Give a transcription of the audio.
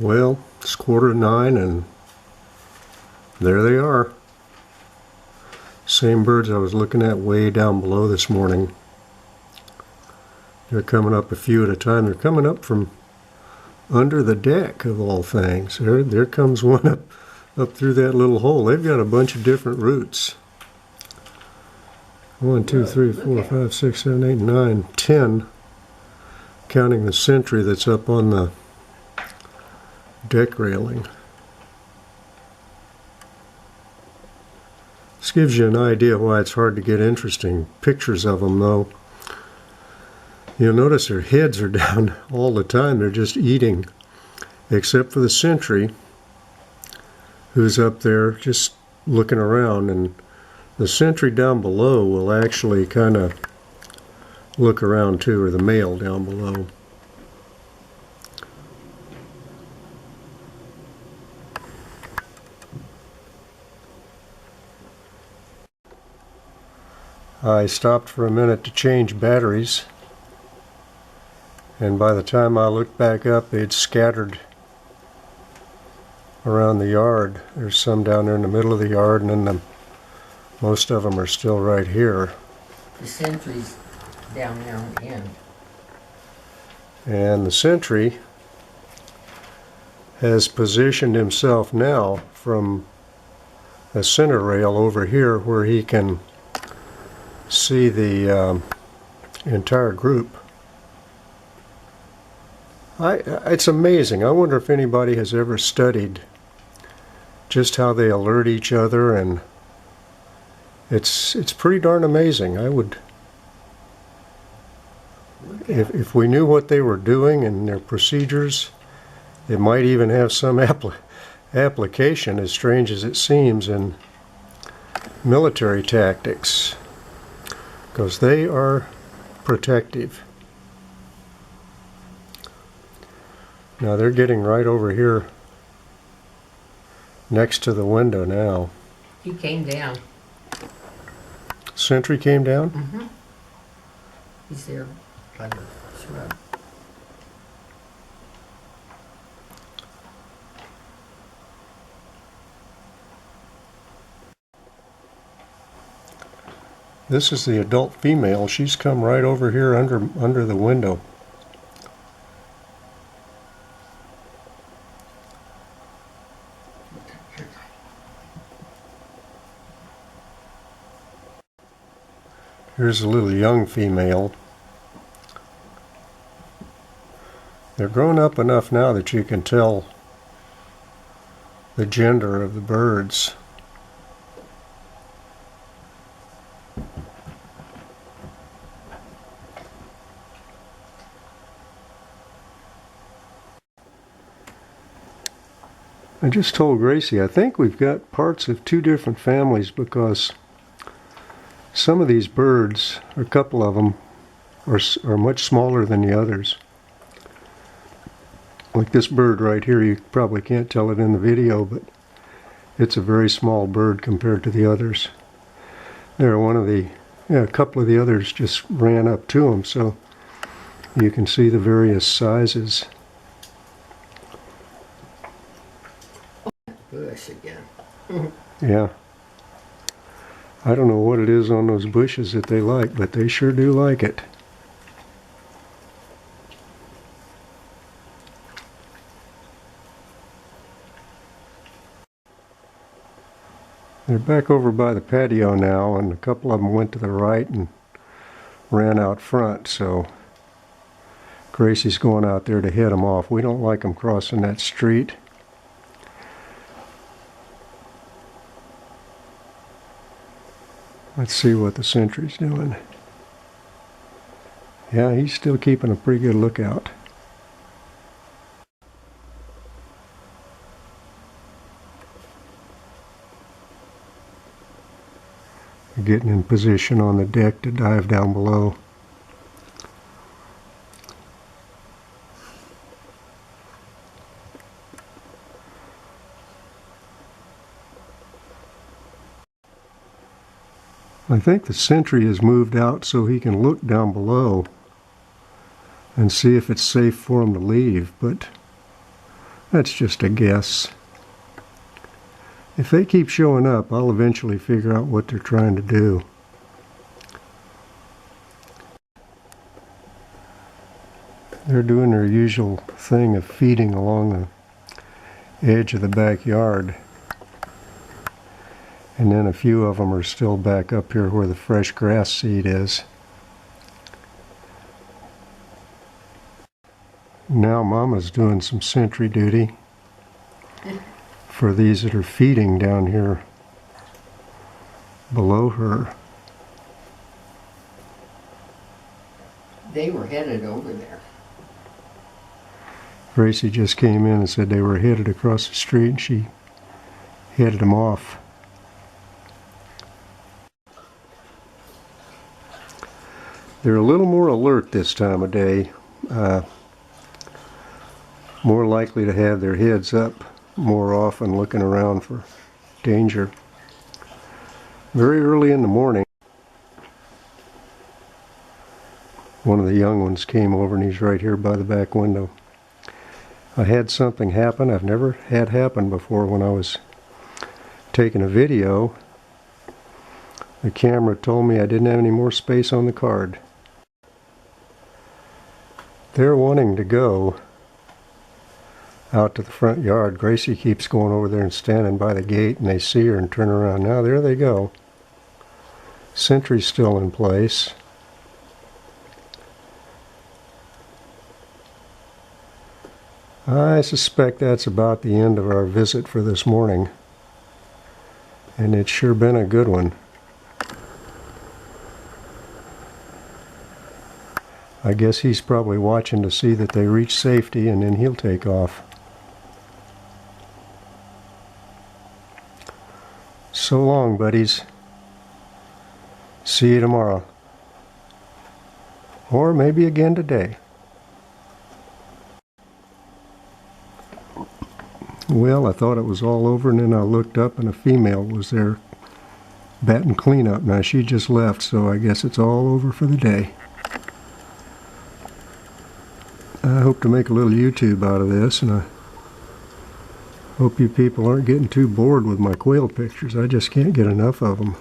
Well, it's 8:45 and there they are. Same birds I was looking at way down below this morning. They're coming up a few at a time. They're coming up from under the deck of all things. There comes one up through that little hole. They've got a bunch of different routes. 1, 2, 3, 4, 5, 6, 7, 8, 9, 10. Counting the sentry that's up on the deck railing. This gives you an idea why it's hard to get interesting pictures of them, though. You'll notice their heads are down all the time. They're just eating, except for the sentry, who's up there just looking around. And the sentry down below will actually kind of look around too, or the male down below. I stopped for a minute to change batteries, and by the time I looked back up, they'd scattered around the yard. There's some down there in the middle of the yard, and then most of them are still right here. The sentry's down there on the end. And the sentry has positioned himself now from a center rail over here where he can see the entire group. It's amazing. I wonder if anybody has ever studied just how they alert each other, and it's pretty darn amazing. I would, if we knew what they were doing and their procedures, it might even have some application, as strange as it seems, in military tactics, because they are protective. Now they're getting right over here next to the window now. He came down. Sentry came down? Mm-hmm. He's there by the shrub. This is the adult female. She's come right over here under the window. Here's a little young female. They're grown up enough now that you can tell the gender of the birds. I just told Gracie, I think we've got parts of two different families, because some of these birds, a couple of them, are much smaller than the others. Like this bird right here, you probably can't tell it in the video, but it's a very small bird compared to the others. There, a couple of the others just ran up to him, so you can see the various sizes. Bush again. Yeah. I don't know what it is on those bushes that they like, but they sure do like it. They're back over by the patio now, and a couple of them went to the right and ran out front, so Gracie's going out there to head them off. We don't like them crossing that street. Let's see what the sentry's doing. Yeah, he's still keeping a pretty good lookout. Getting in position on the deck to dive down below. I think the sentry has moved out so he can look down below and see if it's safe for him to leave, but That's just a guess. If they keep showing up, I'll eventually figure out what they're trying to do. They're doing their usual thing of feeding along the edge of the backyard. And then a few of them are still back up here where the fresh grass seed is. Now Mama's doing some sentry duty for these that are feeding down here below her. They were headed over there. Gracie just came in and said they were headed across the street, and she headed them off. They're a little more alert this time of day, more likely to have their heads up more often, looking around for danger. Very early in the morning, one of the young ones came over, and he's right here by the back window. I had something happen I've never had happen before. When I was taking a video, the camera told me I didn't have any more space on the card. They're wanting to go out to the front yard. Gracie keeps going over there and standing by the gate, and they see her and turn around. Now there they go. Sentry's still in place. I suspect that's about the end of our visit for this morning, and it's sure been a good one. I guess he's probably watching to see that they reach safety, and then he'll take off. So long, buddies. See you tomorrow. Or maybe again today. Well, I thought it was all over, and then I looked up and a female was there batting cleanup. Now she just left, so I guess it's all over for the day. I hope to make a little YouTube out of this, and I hope you people aren't getting too bored with my quail pictures. I just can't get enough of them.